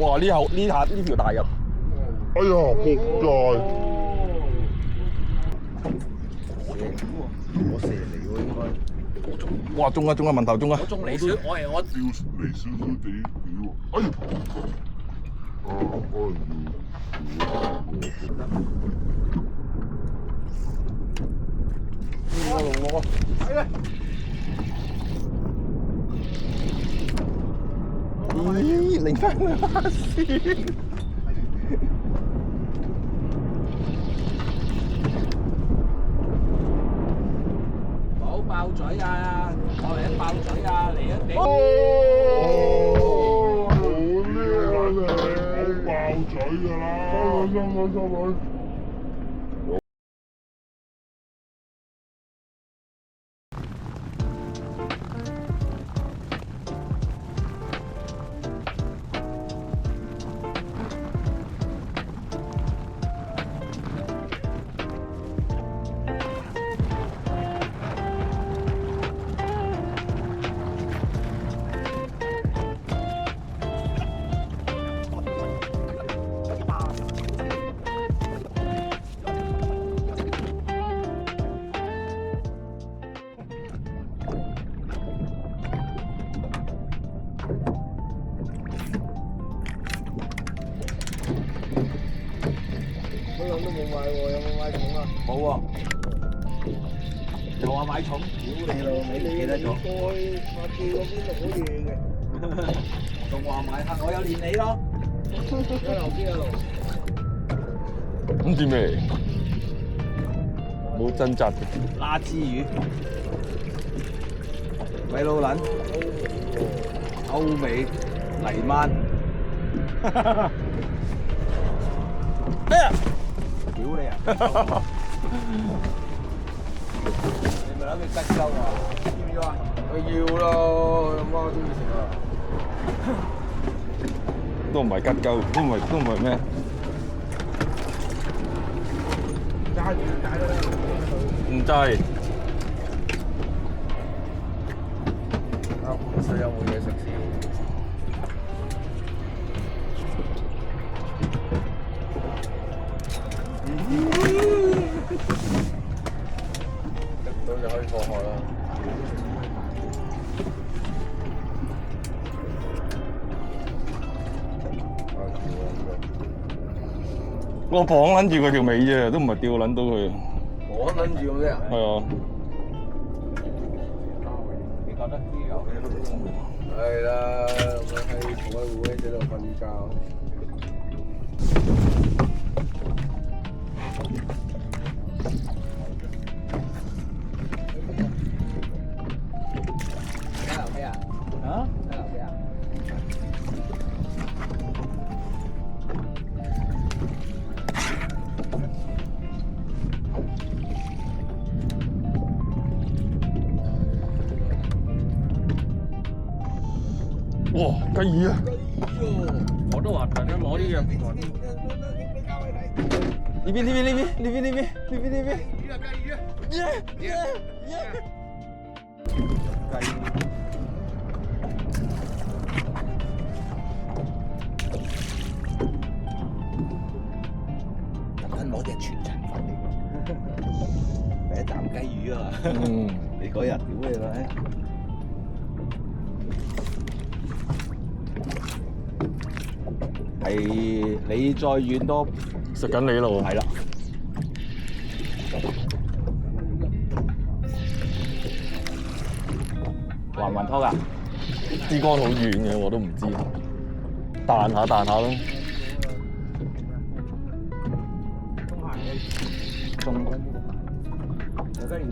哇！呢條大入，哎呀，仆街！我蛇嚟喎應該。哇！中啊！問頭中啊！我中你少，我掉嚟少少地，屌！哎呀！可能要。係啦。咦！零翻啦先。冇爆嘴啊！我嚟一爆嘴啊！嚟一好叻啊你！冇爆嘴㗎啦！收佢。都冇買喎，有冇買重啊？冇喎。又話買重？屌你老味，你記得咗？過去發記嗰邊錄好嘢嘅。仲話買客，我有練你咯。一路邊一路。唔知咩？冇掙扎嘅。拉枝魚。米老撚。歐美泥鰻。咩啊？屌你啊！你咪諗住吉鳩啊？要唔要啊？我要咯，阿媽中意食啊！都唔係吉鳩，都唔係咩？揸住解啦！唔制。水有冇嘢食先？得到就可以放學啦。我綁撚住佢條尾啫，都唔係吊撚到佢。我撚住咁啫。係啊。你覺得啲有咩都冇？係啦，我喺同佢會喺度瞓覺。哇！雞魚啊！我都話特登攞啲藥。呢邊！特登攞隻全層翻嚟，第一啖雞魚啊！你嗰日屌你啦！係你再遠多食緊你咯喎。係啦。還唔還拖㗎？支竿好遠嘅，我都唔知。彈下咯。中有雞魚，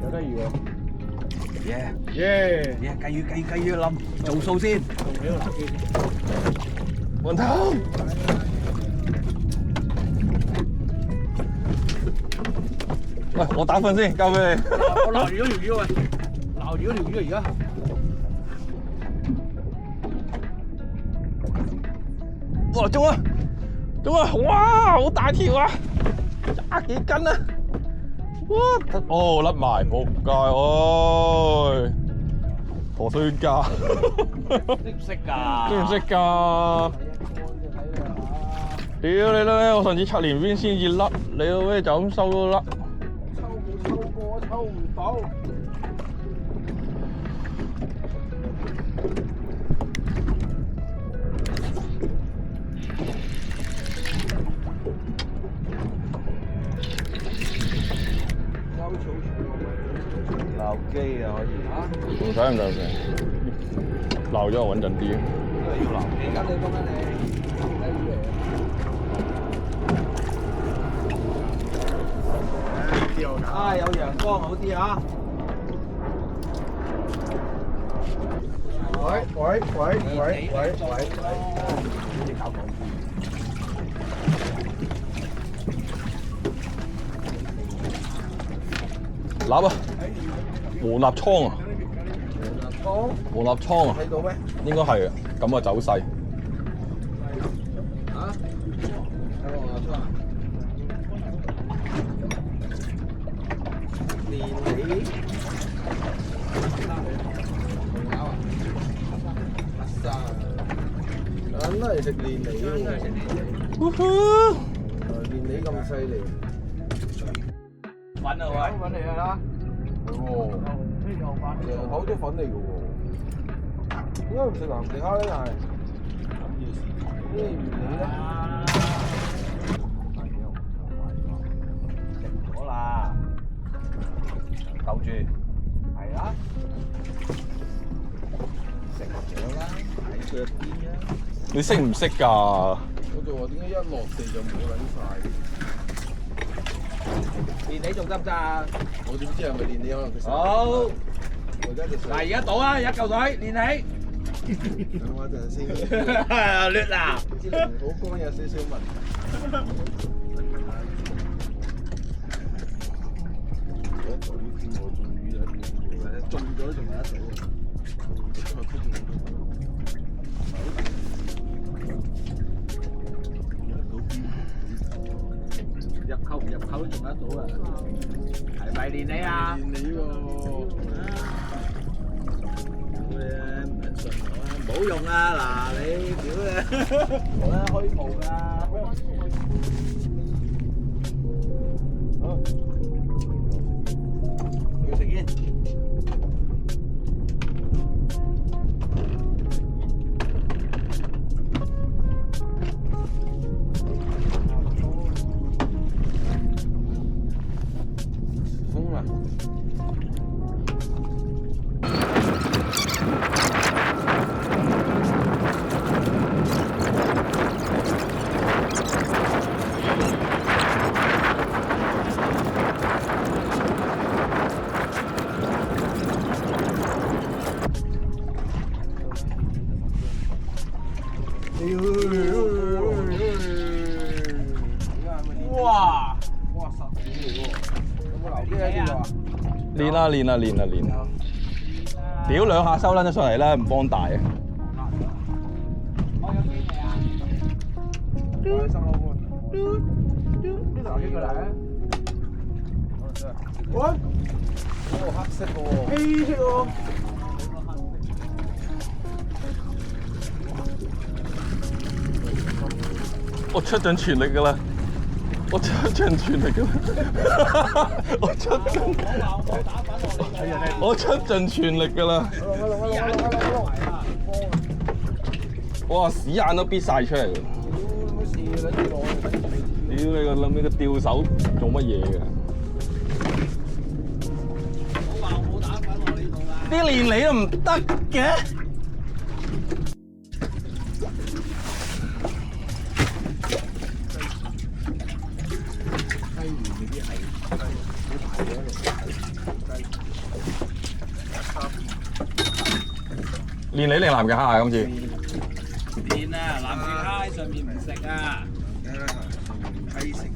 有雞魚喎。耶！雞魚冧，做數先。雲頭。喂，我打份先，交俾你。我撈住嗰條魚喂，撈住嗰條魚而家。哇！中啊！哇！好大條啊！20幾斤啊！哇！哦，甩埋，仆街！陀衰家，識唔識㗎？識唔識㗎？屌你老味！我上次測年邊先至甩，你老味就咁收都甩。抽過，抽唔到。鬧機啊可以嚇？唔使，鬧咗我穩陣啲。都係要鬧機。而家你講緊你雞魚嚟啊！有陽光好啲啊！喂！你搞講臘啊！黃立倉啊！黃立倉啊！睇到咩？應該係啊，咁嘅走勢。嚇？有黃立倉啊？連理？梗係食連理喎！連理咁犀利。粉啊喂！粉嚟㗎啦！係喎，成口都粉嚟㗎喎。點解唔食藍皮蝦咧？但係咩原理咧？食咗啦，夠住。係啊，食咗啦，睇腳啲啊！你識唔識㗎？我就話點解一落地就冇撚晒？連你仲得唔得啊？我點知係咪連你可能佢食？好，我而家就嗱，而家倒啊，一嚿水連你。等我一陣先。劣啦！支靈好乾有少少問題。我做呢啲我中魚啊，中咗仲有得到。入扣唔入扣都仲得到啊！係咪練你啊？練你喎！屌你唔撚信我啊！冇用啊！嗱你屌你，我咧虛無㗎。好，要食煙。哇！哇十幾嚟喎，有冇留機喺呢度啊？練啦練啦練啦練啦！屌兩下收撚咗上嚟啦，唔幫大啊！我有機未啊？開心咯喎！呢度留機過嚟啊！喂！哦，黑色嘅喎，黑色喎。我出盡全力㗎啦！我出盡全力㗎啦！我出盡全力㗎啦！哇！屎眼都逼晒出嚟㗎！屌你個諗呢個吊手做乜嘢㗎？啲連你都唔得嘅。練你定藍嘅蝦啊？今次練啊！藍皮蝦喺上面唔食啊！雞食。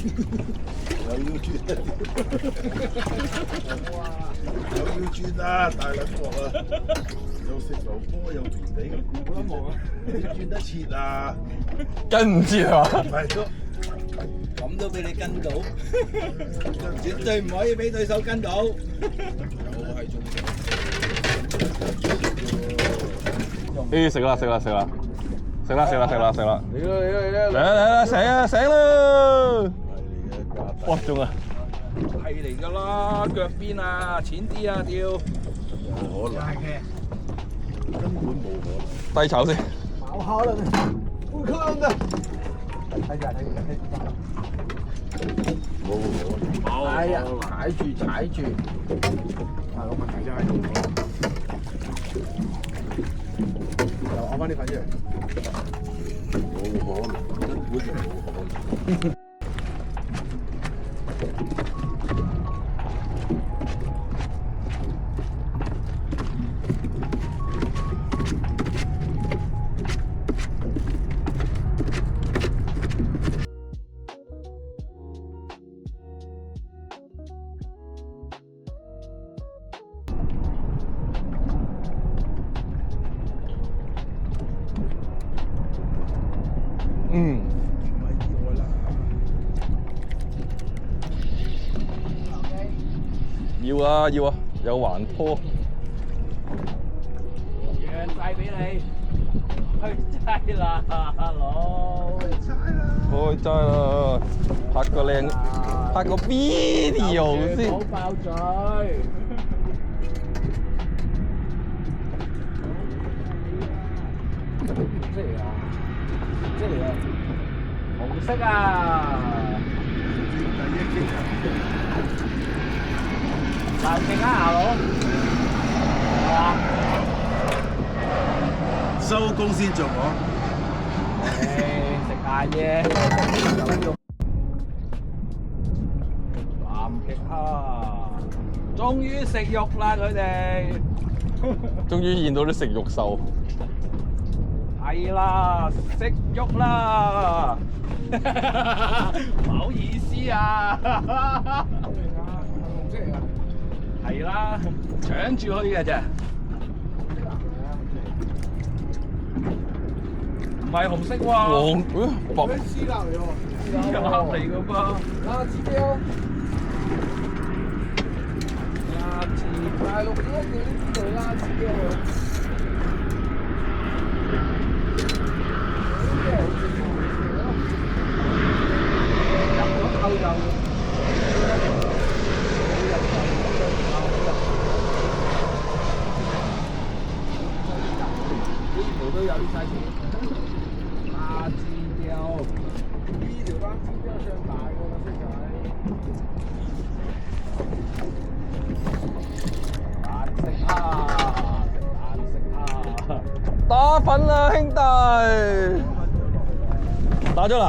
又要轉又要轉啊！大撚鑊啊！又食牛波又平地，冇得望啊！轉得切啊！跟唔切啊！係咯，咁都俾你跟到，絕對唔可以俾對手跟到。又係中誒食啦食啦食啦食啦食啦食啦食啦！嚟啦嚟啦嚟啦！嚟啦醒啊醒啦！哇中啊！係嚟㗎啦，腳邊啊，淺啲啊，吊。冇可能，根本冇可能。低炒先。冇可能，不可能的。睇住睇住睇住。冇可能。哎呀，踩住踩住。係個問題真係冇可能。又攞翻啲粉出嚟。冇可能，根本就冇可能。嗯。唔係意外啦。要啊要啊，有環坡。讓晒俾你，去齋啦，佬。開齋啦，拍個靚，拍個 video 先。唔好爆嘴。即係啊！即係啊！紅色啊！大勁啊，阿佬！係嘛？收工先做我。食晏啫。南極蝦，終於食肉啦佢哋。終於見到啲食肉獸。係啦，食肉啦！唔好意思啊。係啦，搶住去嘅啫。唔係紅色喎。黃白。絲鴨嚟喎，絲鴨嚟㗎噃。辣子標。辣子，大陸嗰個叫做辣子標喎。都有啲細條，辣子標，呢條辣子標上大個啦，色仔。藍色蝦，食藍色蝦。打粉啦兄弟！打咗啦！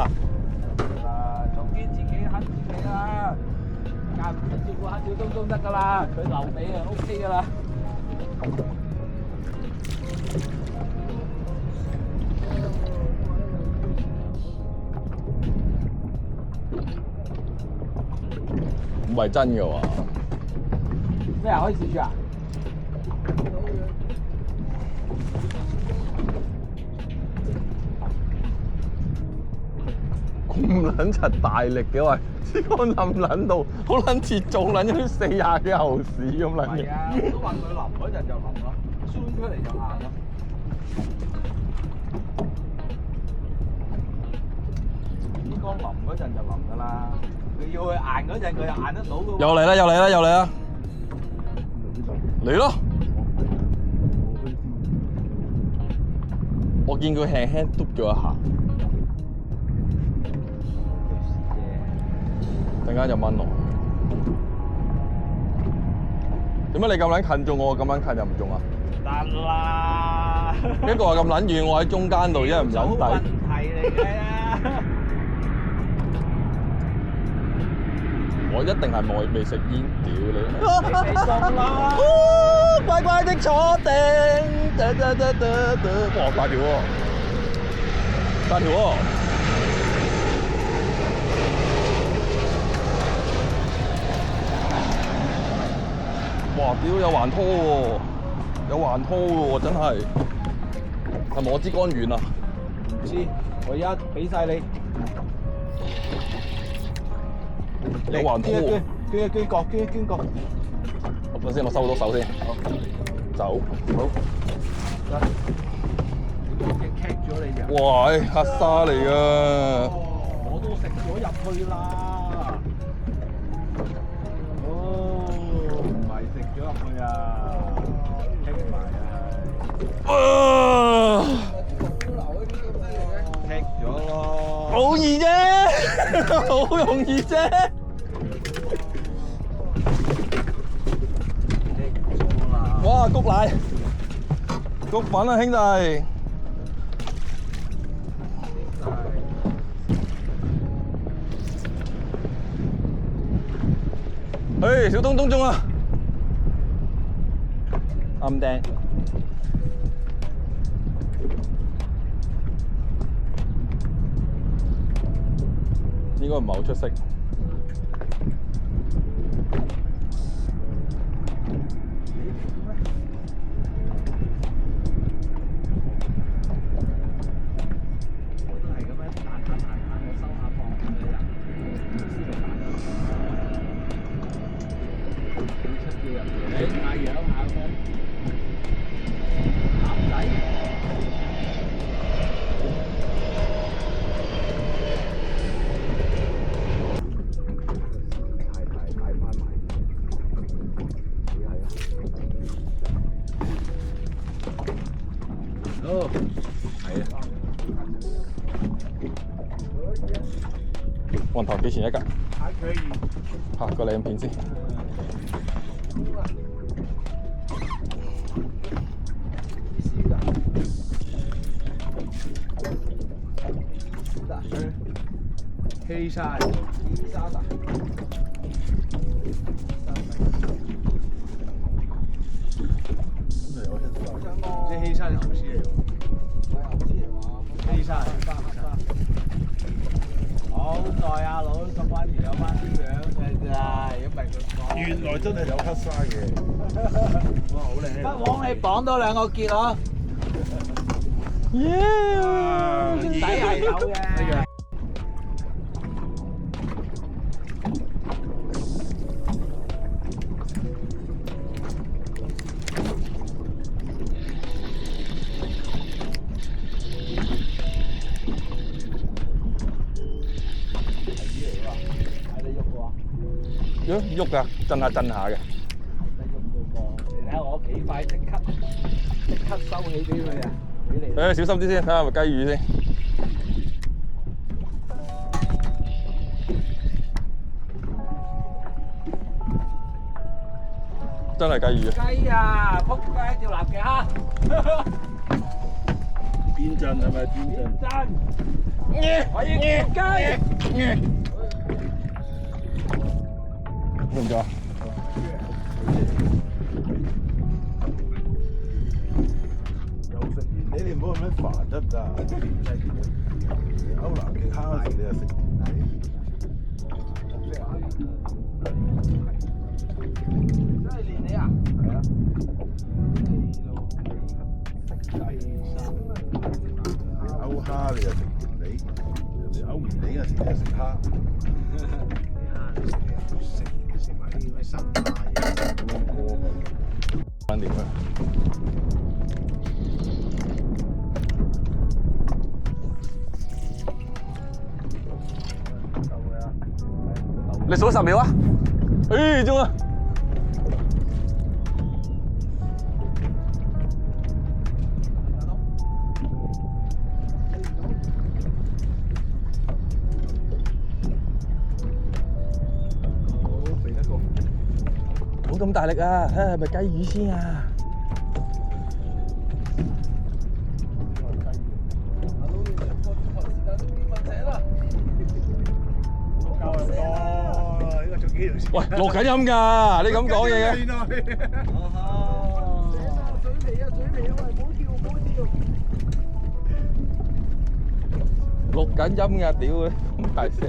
總之自己黑自己啦，間唔中照顧下小東東得㗎啦，佢留你啊 OK 㗎啦。唔係真嘅喎。咩啊？可以試住啊？咁撚柒大力嘅喂，呢個冧撚到，好撚似做撚咗啲40幾牛屎咁撚嘅。係啊，我都話佢淋嗰陣就淋咯，酸出嚟就硬咯。呢缸淋嗰陣就淋㗎啦，佢要佢硬嗰陣佢又硬得到㗎喎。又嚟啦！又嚟啦！又嚟啦！嚟咯！我見佢輕輕篤咗一下，陣間就掹落。點解你咁撚近中我，咁撚近就唔中啊？得啦！一個係咁撚遠，我喺中間度，因為唔撚問抵。題嚟嘅。我一定係未食煙，屌你！你中啦！乖乖的坐定，哇大條喎，大條喎！哇！屌有環拖喎，有環拖喎，真係。係咪我支竿遠啊？唔知，我而家俾晒你。有環拖喎。捐角。等先，我收到手先。走。好。棘咗你嘅。哇！黑沙嚟㗎。我都食咗入去啦。唔係食咗入去啊，棘埋啊。棘咗咯。好易啫，好容易啫。哇！谷奶，谷粉啊，兄弟！嘿，小東東中啊！暗釘。應該唔係好出色。雲頭幾錢一格？還可以。拍個靚片先。黑沙的。這黑沙係牛絲嚟喎。黑沙。好在阿佬咁關條有翻啲樣嘅咋，如果唔係佢原來真係有黑沙嘅。哇，好靚！不枉你綁多兩個結咯。底係有嘅。喐㗎，震下嘅。你睇下我幾快，即刻收起俾佢啊！俾你。小心啲先，睇下係咪雞魚先。真係雞魚啊！雞啊！仆街條臘嘅蝦。邊陣係咪邊陣？我要雞。用咗。又食完你唔好咁樣煩得唔得啊？歐南極蝦嗰時你又食完真係連你啊！係啊。歐蝦你又食完你，人哋歐完你嗰時你又食蝦。食埋啲咩生蝦嘢，咁過翻點啊？你數10秒啊！中啊！冇咁大力啊！睇下係咪雞魚先啊！喂，錄緊音㗎，你咁講嘢嘅。嘴皮啊，喂，唔好跳。錄緊音㗎，屌佢咁大聲！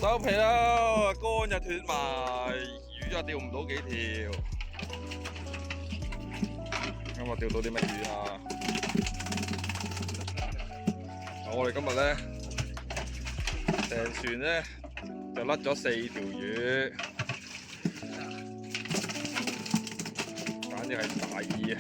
收皮啦，竿又斷埋，魚又釣唔到幾條。今日釣到啲乜魚啊？我哋今日咧成船咧就甩咗4條魚，簡直係大意啊！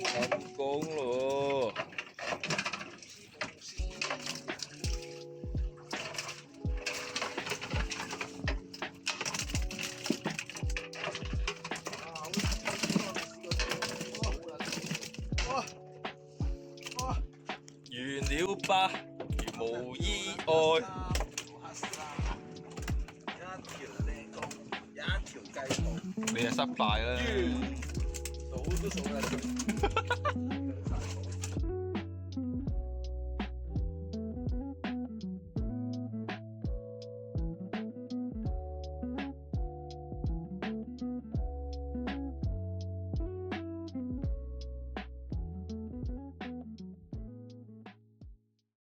成功咯！完了吧，如無意外。一條雞肚，你係失敗啦！數都數得。